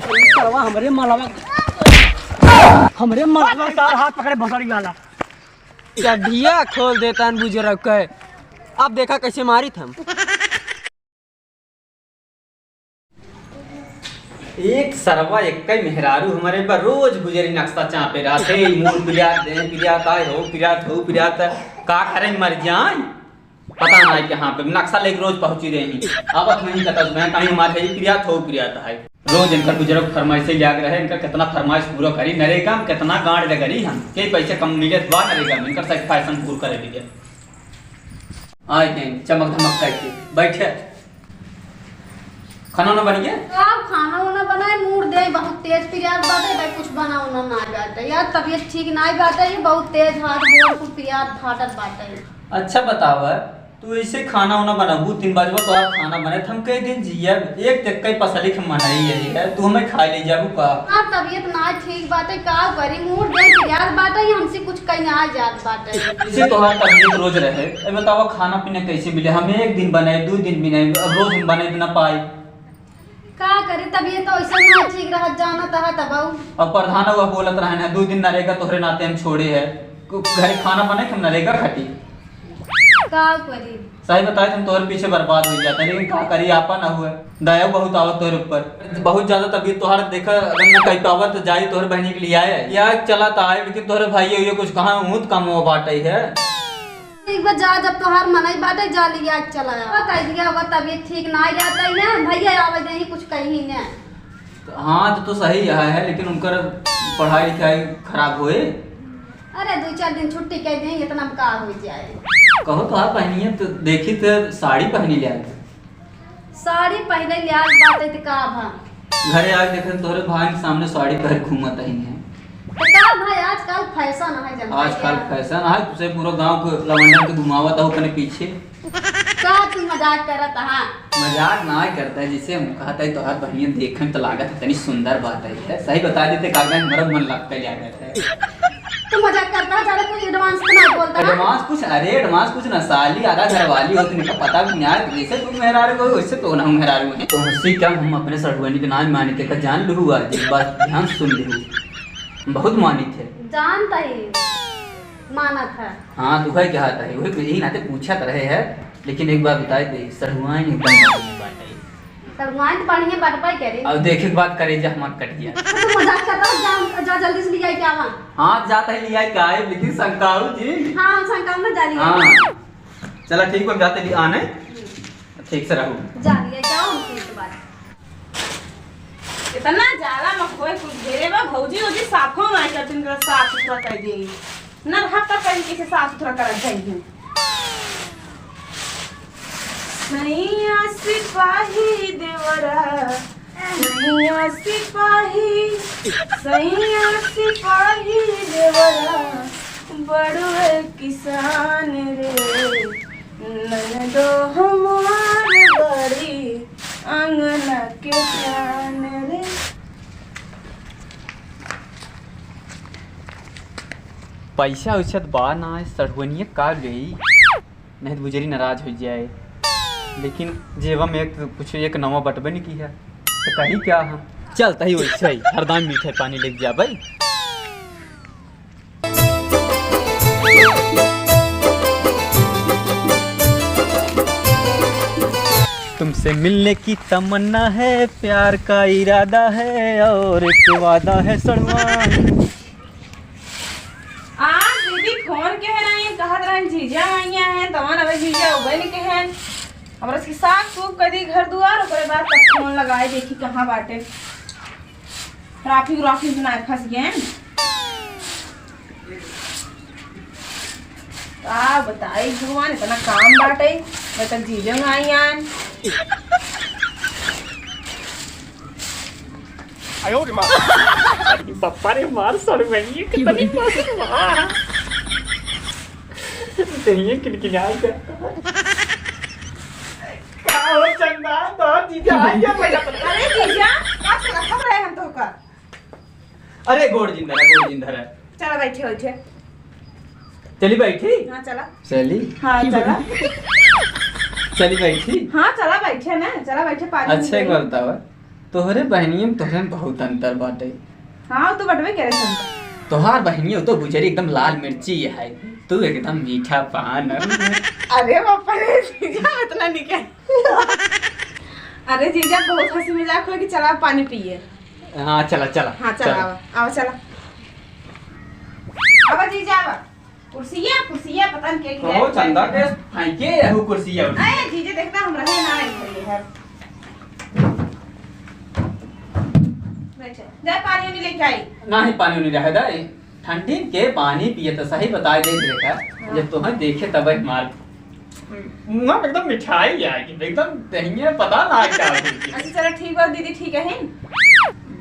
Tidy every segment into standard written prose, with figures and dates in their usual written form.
हमरे मलवा तार हाथ पकड़े भसड़ी वाला कढ़िया खोल देता बुजुर्ग के। अब देखा कैसे मारी हम। एक सरवा एक मेहरारू हमारे पर रोज गुजरी नक्शा चापे रहते मूड पिरियात का करे मर जाए पता नहीं कहाँ पे नक्शा लेके रोज पहुंची रही अब नहीं कहता मैं कहीं हमारे पिरियात है रोज इनका बुजुर्ग फरमाइश से जाग रहे इनका कितना फरमाइश पूरा करी नरेगा में कितना गांड लगरी हम के पैसे कम मिले बा नरेगा में इनका सब फैशन पूरा करे लीजिए आए के चमक धमक करके बैठे खाना ना बन गया आप खाना वाना बनाए मूड दे बहुत तेज पिरियाद बाटे भाई कुछ बना उना ना बाटे यार तबीयत ठीक ना बाटे ये बहुत तेज हाथ गोड़ को पिरियाद फाटत बाटे। अच्छा बताव तू ऐसे खाना वाना बनाबू 3 बजे तो आप खाना बने हम कई दिन जिया एक तक कई पसली के मनाई है तू हमें खा ले जाबू का हां तबीयत ना ठीक बाटे का करी मूड दे पिरियाद बाटे हमसे कुछ कहीं आ जात बाटे इसे तोहार तबीयत रोज रहे ए बताओ खाना पीना कैसे मिले हम एक दिन बनाए 2 दिन भी नहीं अब रोज हम बने ना पाए का करे तबीयत तो ऐसा ना ठीक रह जाना तहा तबाऊ अब प्रधान हुआ बोलत रहे ना 2 दिन नरेगा तोहरे नाते हम छोड़े है घर खाना बने हम नरेगा खटी का करी सही बताए तुम तोहरे पीछे बर्बाद हो जाते लेकिन का करी आपा ना हुआ दया बहुत आवत तोहरे ऊपर बहुत ज्यादा तबीयत तोहर देखा अगर ना कहीं पावत तो जाई तोहरे बहनी के लिए आए या चला तो आए लेकिन तोहरे भाई ये कुछ कहां हूं कम हो बाटे है एक बार जा जब तोहार मनाई बाटे जा लिया चला कह दिया होगा तबीयत ठीक ना जाता है ना भैया आवे नहीं कुछ कहीं ना हाँ तो सही है लेकिन उनकर पढ़ाई लिखाई खराब होए अरे 2-4 दिन छुट्टी कह दे इतना का हो जाए कहो तो आप पहनी है तो देखी तो साड़ी पहनी ले आए साड़ी पहले ले आज बात है का भा घरे आके देखे तोहरे भाई के सामने साड़ी पहन घूमत ही है तो का भाई आजकल फैशन है जनता आजकल फैशन है तुझे पूरा गांव को लवंडा के घुमावत हो अपने पीछे का तू मजाक करत हां मजाक ना करता है जिसे हम कहता है तोहर बहनिया देखन तो लागत इतनी सुंदर बात है सही बता देते कागज हमारा मन लगता है जाता है तू मजाक करता है ज्यादा कुछ एडवांस तो ना बोलता है एडवांस कुछ ना साली आधा घरवाली हो तुमको पता भी नहीं है जैसे तुम मेहरारू हो वैसे तो ना मेहरारू है तो मुझसे क्या हम अपने सड़ुआनी के नाम मानी थे जान लू हुआ एक बात ध्यान सुन लू बहुत मानी थे जानता ही माना था हाँ तू है क्या था वही यही नाते पूछा रहे है लेकिन एक बार बताए दे सड़ुआनी एकदम सड़ुआनी पानी में बटपाई करे अब देखे बात करे जा हमार कट गया तू मजाक करता है जा जल्दी से ले आई क्या वहां हां जाता है लिया का है लेकिन शंकाऊ जी हां शंकाऊ में जा लिया हां चला ठीक है जाते लिए आने ठीक से रहो जा लिया क्या उनके बाद इतना जाला मखोए कुछ घेरे बा भौजी ओजी साफो ना करतिन कर साफ सुथरा कर देगी ना हफ्ता तरीके से साफ सुथरा कर जाएगी सैया सिपाही देवरा सैया सिपाही देवरा बड़ुए किसान रे ननदो हमार बड़ी अंगना के जान रे। पैसा उछत बा ना सड़ुनिया का गई नहीं तो गुजरी नाराज हो जाए लेकिन जेवा में कुछ एक नवा बटबे नहीं की है तो कहीं क्या है चलता ही वैसे ही हरदम मीठे पानी लेके जा भाई तुमसे मिलने की तमन्ना है प्यार का इरादा है और एक वादा है सड़ुआनी दीदी फोन कह रहे हैं कहत रहे जीजा आइया है तवन अब जीजा उबे नहीं कहन हमरा के साथ खूब कदी घर दुआर ओकरे बाद तक फोन लगाए देखी कहां बाटे ट्रैफिक बनाए फंस गए का बताई भगवान इतना काम बाटे मैं तक जीजा आइया आयो रे मां बापा रे मार सड़ गई कितनी मार तेरी किलकिलाई कर आओ चंदा तो जीजा आइया पहले अरे जीजा का से खबर है हम तो का अरे गोड़ जिंदा है चला बैठे हो छे चली बैठी हां चला चली हां चला चली बैठी हां चला बैठे ना चला बैठे पानी अच्छा एक बात बताओ तोहरे बहनियों में तोहरे में बहुत अंतर बाटे। हाँ तो बटवे करे सन। तोहार बहनियों तो गुजरी एकदम लाल मिर्ची है, तू एकदम मीठा पान। अरे बापा रे जीजा इतना निकल। अरे जीजा बहुत हंसी मजाक हो कि चला पानी पिए। हाँ चला चला। हाँ चला आओ चला। अब जीजा अब कुर्सिया पता नहीं क्या ओ चंदा के फेंके रहू कुर्सिया। अरे जीजा देखता हम रहे ना रहे है। जा पानी नहीं लेके आई। नहीं पानी नहीं रहे दाई, ठंडी के पानी पिए तो सही बताए दे देखा। जब तुम्हें देखे तब मार मुंह में एकदम मिठाई आएगी, एकदम दहिया पता ना क्या होगी। अच्छा चलो ठीक है दीदी ठीक है।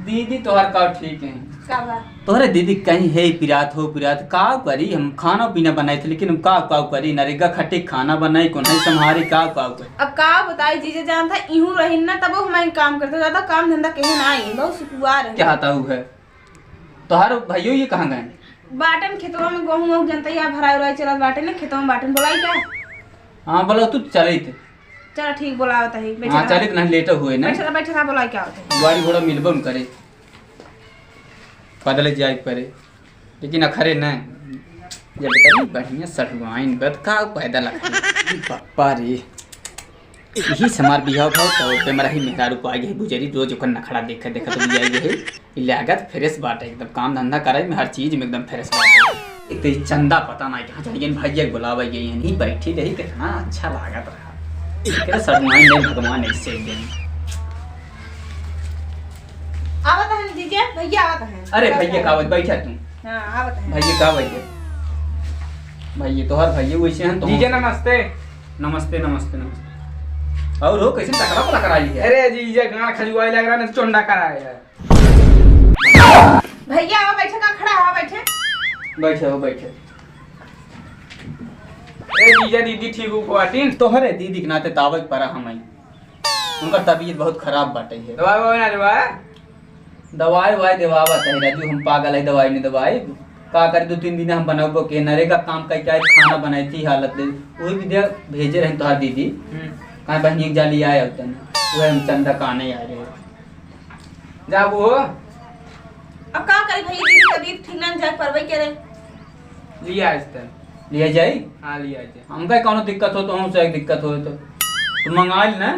दीदी तोहर का ठीक है। का बात तोहरे दीदी कहीं है पिरात हो पिरात का करी। हम खाना पीना बनाए थे लेकिन हम का करी नरेगा खट्टे खाना बनाई को नहीं संभारी का करी। अब का बताई जीजे जान था इहू रही ना तब हमारे काम करते ज्यादा काम धंधा कहीं ना आई बहुत सुकुआर है। क्या आता है तोहर भाइयों ये कहाँ गए? बाटन खेतों में गेहूं जनता यहाँ भराई उराई चला बाटन ने खेतों में बाटन बोलाई क्या। हाँ बोलो तू चले थे। चलो ठीक बोला होता है। हाँ चले नहीं लेट हुए ना। बैठे था बोला क्या होता है। गाड़ी घोड़ा मिलबो न करे बदले जाए पड़े लेकिन अखरे न जब तक बढ़िया सटवाइन बद का पैदा लगा पप्पा रे यही समार बिहाव भाव तो पे मरही मेहरारू पाई गई गुजरी रोज ओकर नखड़ा देखे देखे तो जाई गई लागत फ्रेश बाटे एकदम काम धंधा करे में हर चीज में एकदम फ्रेश बाटे। एक तो चंदा पता ना कहां जाइए भैया बुलावे गई नहीं बैठी रही कितना अच्छा लागत रहा। एकरा सटवाइन ने भगवान ऐसे दे आवत है दीजिए भैया आवत है। अरे भैया का बैठा तू। हां आवत है भैया का भैया भैया तोहर भैया वैसे हैं तो जीजा नमस्ते। नमस्ते नमस्ते नमस्ते। और हो कैसे टकरा पला करा ली है? अरे जीजा गाना खजुआई लग रहा है चोंडा कराया है। भैया आओ बैठे का खड़ा हो बैठे। बैठे हो बैठे। ए जीजा दीदी ठीक हो पाटिन तोहरे दीदी के नाते तावक परा हम उनका तबीयत बहुत खराब बाटे है। दवाई ववाई ना दवा दवाई वाई देवावत है राजू हम पागल है दवाई नहीं दवाई का कर 2-3 दिन हम बनाबो के नरेगा काम का क्या खाना बनाई थी हालत दे वही विद्या भेजे रहे तोहार दीदी कहां बहनी एक जाली आए होते ना वो हम चंदा काने आ रहे जाबू हो। अब का करे भैया दीदी तबीयत ठीक ना जाए परवई करे लिया आज तक लिया जाई। हाँ लिया आज हमका कोनो दिक्कत हो तो हमसे एक दिक्कत हो तो मंगा ले ना।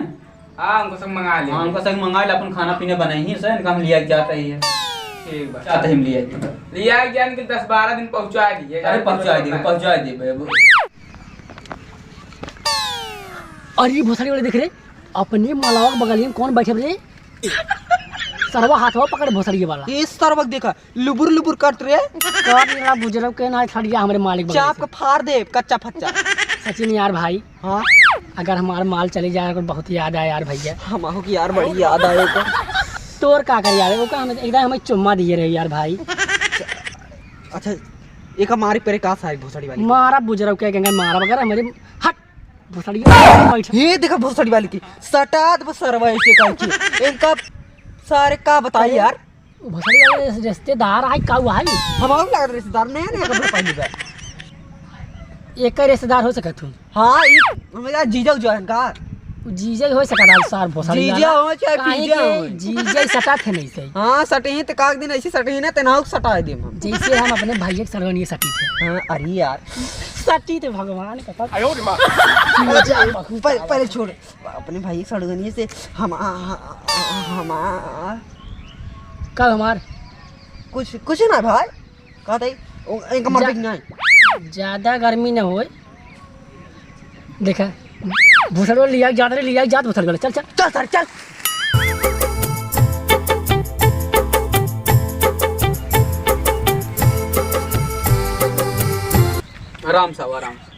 हाँ हमको सब मंगा ले। हाँ हमका सब मंगा ले अपन खाना पीना बनाई ही सर इनका हम लिया जाता ही है। ठीक बा चाहते हम लिया लिया ज्ञान के 10-12 दिन पहुंचा दिए। अरे पहुंचा दे बाबू। अरे भोसड़ी वाले देख रहे अपने मलावा के बगल में कौन बैठे रे सरवा हाथवा पकड़ भोसड़ी वाला ये सरवक देखा लुबुर लुबुर करत रे कर मेरा बुजुर्ग के ना खड़िया हमारे मालिक बगल चाप से। का फाड़ दे कच्चा फच्चा। सचिन यार भाई हाँ अगर हमारा माल चले जाए तो बहुत याद आया यार भैया। हमको की यार बड़ी याद आए तो तोर का कर यार वो का हमें एकदम हमें चुम्मा दिए रहे यार भाई। अच्छा एक हमारी पेरे का सारी भोसड़ी वाली मारा बुजुर्ग के कहेंगे मारा वगैरह हमारे हट भोसड़ी बैठ ये देखा भोसड़ी वाली की सटात बस सरवा ऐसे करके इनका सारे का बताइए यार। भोसड़ी वाले रिश्तेदार आई का हुआ है हमारा लग रिश्तेदार नया कपड़े पहनी बा। एक रिश्तेदार हो सकत हूँ। हाँ ये मेरा जीजा जो है का जीजे हो सकता है सार भोसड़ी जीजा हो चाहे पीजा हो जीजे सटा थे नहीं सही। हाँ सटे ही तो काक दिन ऐसे सटे ही ना तेनाव सटा दे हम जैसे हम अपने भाई के सरगनिए सटी थे। हाँ अरे यार सटी थे भगवान का पता। आयो रे माँ पहले छोड़ अपने भाई सड़गनिए से हम कब हमार कुछ ना भाई कहते इनका मर नहीं ज्यादा गर्मी न हो देखा भूसड़ लिया ज्यादा लिया जात भूसड़ गले चल चल चल सर चल। आराम से आराम से।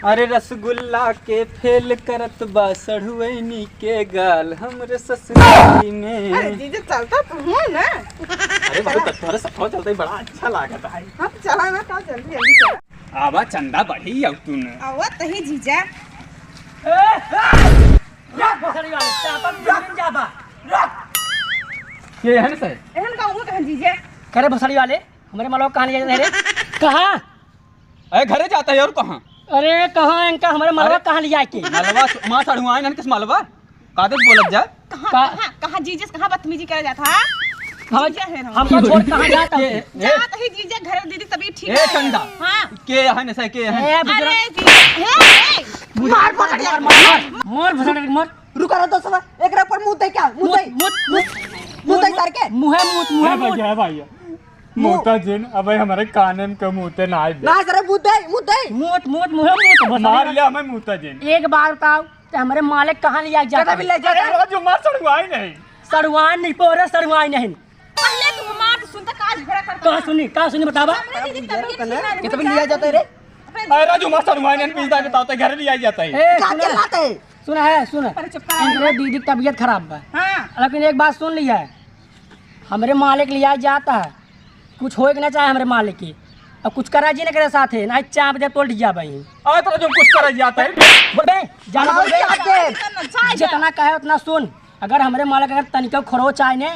अरे रसगुल्ला के फेल करत बा सढ़ुएनी के गाल हमरे ससुराली में। अरे जीजा चलता तू हो ना। अरे बाबू तोरे सफा चलते बड़ा अच्छा लागत है। हां चला ना का जल्दी जल्दी चला आवा चंदा बढ़ी अब तू ने आवत ही जीजा भूसड़ी वाले चापा जमीन जाबा ये है ना सर एहन का वो कहां जीजा करे भूसड़ी वाले हमारे मालवा कहां ले जाते रे कहां अरे घरे जाता है और कहां? अरे कहां इनका हमारे मालवा कहां ले जाके मलबा मां सड़ुआइन किस मलबा कादे बोलत जा कहाँ जीजा कहाँ बदतमीजी करे जाता है? जीजा है हम। हमको छोड़ कहाँ जाता है? जात ही जीजा घर दीदी तभी ठीक ए चंदा हाँ के है न से के है ए अरे बुजुर्ग जीजा मार मार मार मार भसड़ मार रुका रहो तो सब एक पर मुंह दे क्या मुंह दे मुंह दे सर के मुँह मुँह मुँह है भैया मोता जिन अब हमारे काने में के मुंह ना आए ना सर मुंह दे मार लिया हमें मुंह जिन एक बार बताओ तो हमारे मालिक कहाँ ले जाता भी ले जाता अरे जो मार सड़ुआई नहीं सड़वान नहीं पोरे सड़वाई नहीं पहले तुम मार तो सुनता काज झगड़ा करता कहाँ सुनी बतावा कितना भी लिया जाता है रे अरे जो मार सड़ुआई नहीं पीता बताते घर लिया जाता है ए क्या चिल्लाते हैं सुना अरे चुप कर इनके दीदी की तबीयत खराब है हाँ लेकिन एक बात सुन लिया है हमारे मालिक लिया जाता है कुछ हो कि ना चाहे हमारे मालिक की अब कुछ करा जी ना करे साथ है ना चाप दे तो जा भाई अरे तो जो कुछ कर जाता है बोले जाना बोल जितना कहे उतना सुन अगर हमारे मालिक अगर तनिका खरोच आए ने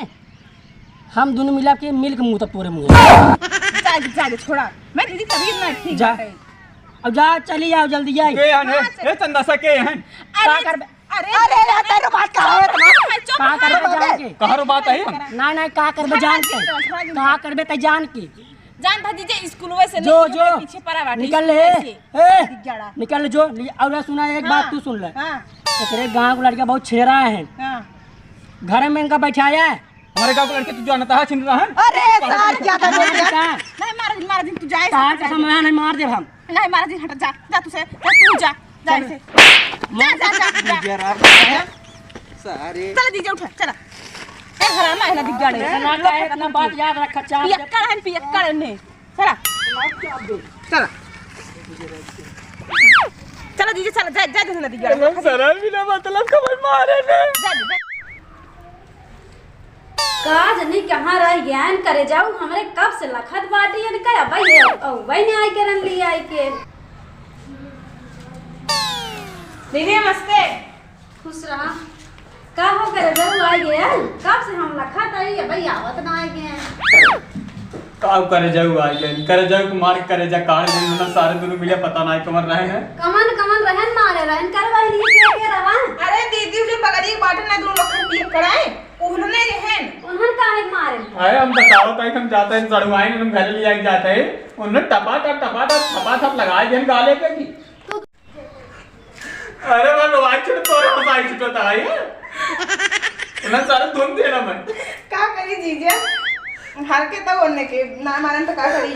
हम दोनों मिला के मिल के मुँह तक पूरे मुँह जा छोड़ा मैं दीदी तभी ना ठीक जा अब जा चली जाओ जल्दी जाए के हैं ए चंदा सा के हैं का कर अरे तेरे बात का है का कर जान के कहारो बात है नहीं का कर जान के का करबे त जान के जान था दीजिए स्कूल से जो जो पीछे पड़ा बाटे निकल ले निकल जो और सुना एक बात तू सुन ले हाँ तेरे गांव का लड़का बहुत छेड़ा है हाँ घर में इनका बैठाया है हमारे गांव के लड़के तू जानता है छिन रहा है अरे सार क्या था नहीं मारा दिन तू जाए तार का समय नहीं मार दे हम नहीं मारा दिन हट जा तू से तू जा जा से जा सारे चल दीजिए उठ चला ए हरामा है ना दिग्गड़ है इतना बात याद रखा चाप पियक्कड़ है पियक्कड़ ने चला चला चला दीजिए चला जा जा ना दिग्गड़ सरल बिना मतलब खबर मारे ने काज नहीं कहाँ रह गया इन करे जाऊ हमरे कब से लखत बाटी है का भाई भाई ने आई के रन लिया आई के दीदी नमस्ते खुश रहा का हो करे जाऊ आई गया कब से हम लखत आई है भाई आवत ना आई गए काव करे जाऊ आई गए करे जाऊ कुमार करे जा कार दिन ना सारे दोनों मिले पता ना कमर रहे हैं कमन रहन मारे रहन करवाई नहीं के रहा अरे दीदी जो बगली बाटन ना दोनों लोग पियक्कड़ है उन्होंने रहन उन्हन काहे मारे अरे हम बताओ कहीं हम जाते हैं सड़ुआई हम घर ले जाके जाते हैं उन्होंने टपा टप लगाए दिन गाले पे की अरे मैं रोवाई छुट तोरे मसाई छुटता है उन्हें सारे धुन देना मैं का करी जीजा हर के तो होने के ना मारन तो का करी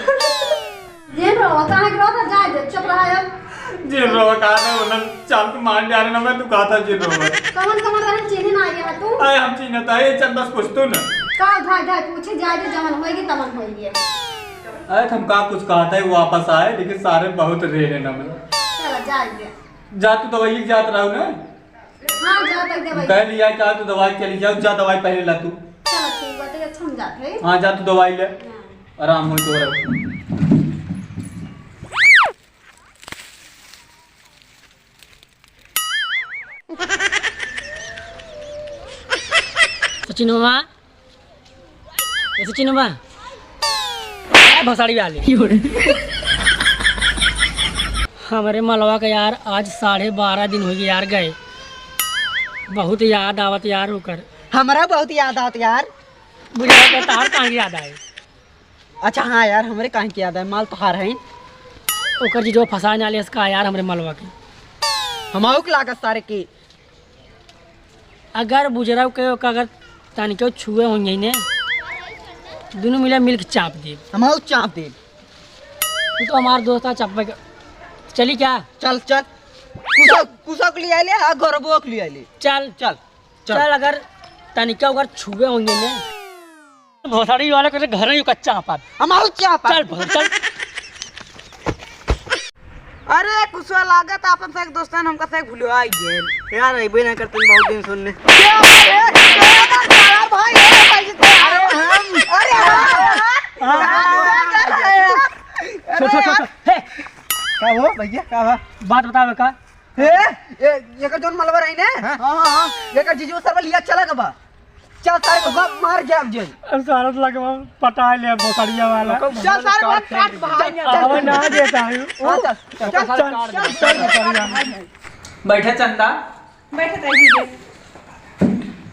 जेन रो काहे करो तो जाए दे चुप रहा अब जिन रोवा कहा था उन्हें चाल को मान जा रहे ना मैं तू कहा था जिन रोवा कमन रहन चीनी ना आई है तू अरे हम चीनता है चल बस कुछ तो ना का धाय पूछे जाए दे जमन होएगी तमन होएगी अरे हम का कुछ कहा था वापस आए लेकिन सारे बहुत रे रहे ना मैं चलो जाए दे जा तू दवाई जात रहा ना हां जा तक दे भाई कह लिया क्या तू दवाई चली जाओ जा दवाई पहले ला तू चलो ठीक बात है अच्छा हम जाते हैं हाँ जा तू दवाई ले आराम हो तो रह सचिन मामा सचिन मामा भसाड़ी वाले हमारे मलवा का यार आज 12:30 दिन हो गए यार गए बहुत याद आवत यार होकर हमारा बहुत याद आता यार मुझे तार कहाँ याद आए अच्छा हाँ यार हमारे कहाँ की याद है माल तो हार है ओकर जी जो फंसा नाले इसका यार हमारे मलवा के हमारे को लागत सारे की अगर बुजरा के अगर तनिको छुए होंगे ने दोनों मिला मिल के चाप दे हमारे चाप दे तू तो हमारे दोस्त चाप चली क्या चल चल कुसा को लिया ले गौरबो को लिया ले चल चल चल अगर तनिका अगर छुए होंगे ने भोसड़ी वाले के घर ही कच्चा पात हमारे चाप चल चल अरे कुछवा लागत अपन से दोस्तान हमका से भूलो आई गेल यार अइबे ना करते बहुत दिन सुनने का हो भैया का बात बतावे का ये जोन मलवा रही ने हां ये जीजू सर लिया चला गबा चल सारे को बाप मार जाब जे सारा लगे पटा ले भोसड़िया वाला चल सारे को काट भाई अब ना देता हूं चल बैठे चंदा बैठे थे जीजे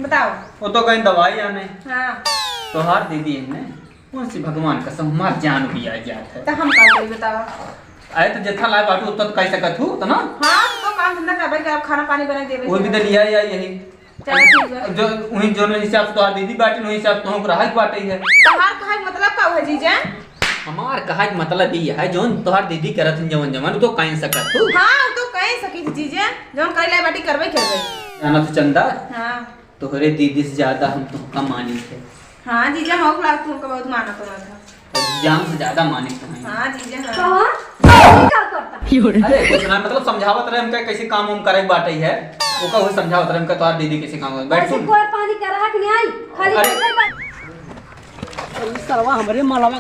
बताओ। वो तो कहीं दवाई आने हाँ तो हार दीदी है ने कौन सी भगवान कसम हमार जान भी आ जात है। तो हम का कोई बताओ। आए तो जितना लाए बाटू उतना तो कह सकत हूँ तो ना। हाँ तो काम धंधा करबे कि आप खाना पानी बना देबे। वो भी तो लिया या यही चलो ठीक है। जो वही जो हिसाब से तो दीदी बाटे वही हिसाब से तो राहत बाटे है। तहार कहे मतलब का है जीजा? हमार कहा मतलब ये है जोन तोहार दीदी करत हैं जवन जवन तो कह सकत हूँ। हाँ तो कह सकी जीजा जोन करे लाई बाटी करबे करबे। जाना तो चंदा हाँ तोहरे दीदी से ज्यादा हम तुमका मानी थे। हाँ जीजा मौक लाग तुमको बहुत माना तो था। जान से ज्यादा मानी तो हैं। हाँ जीजा हाँ। कहाँ क्या करता अरे कुछ ना मतलब समझावत रहे हमका कैसे काम उम करे बाटे है वो का वो समझावत रहे हमका तोहार दीदी कैसे काम बैठ ऐसे सुन। कोई पानी कर रहा कि नहीं आई खाली अरे। ऐसे बैठ। सरवा हमरे मालवा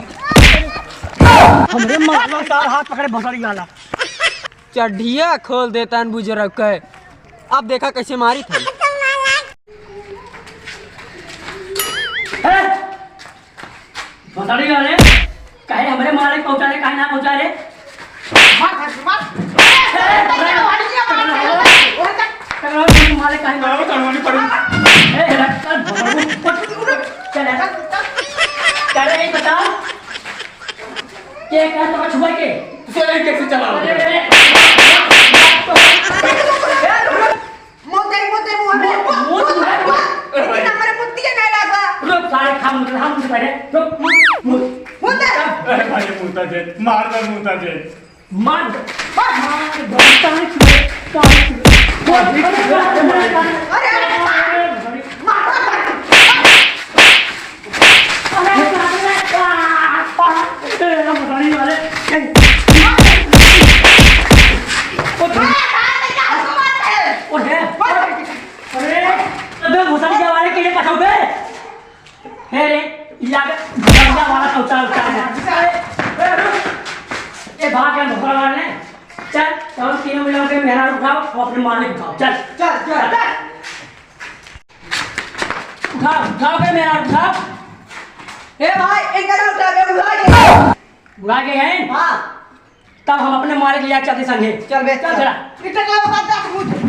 तार हाथ पकड़े भसड़ी वाला चढ़िया खोल देता है बुजुर्ग के। अब देखा कैसे मारी थी। भसड़ी वाले कहे हमरे मालिक पहुंचा रे काहे ना पहुंचा रे मालिक काहे ना चढ़वानी पड़ेगी। चल रे बताओ क्या क्या तो छुपा के तुझे कैसे चलाओ रुक सारे खाम पहले रुक अरे भाई मुंता जे मार दे मुंता जे मार बोलता है चल चल तीनों मिलों के मेहरा उठाओ और अपने मालिक उठाओ चल चल चल उठाओ के मेहरा उठाओ ए भाई एक जगह उठा के उठा के बुला के हैं हां तब हम अपने मालिक ले चलते संगे चल बे चल चला इतना बता मुझे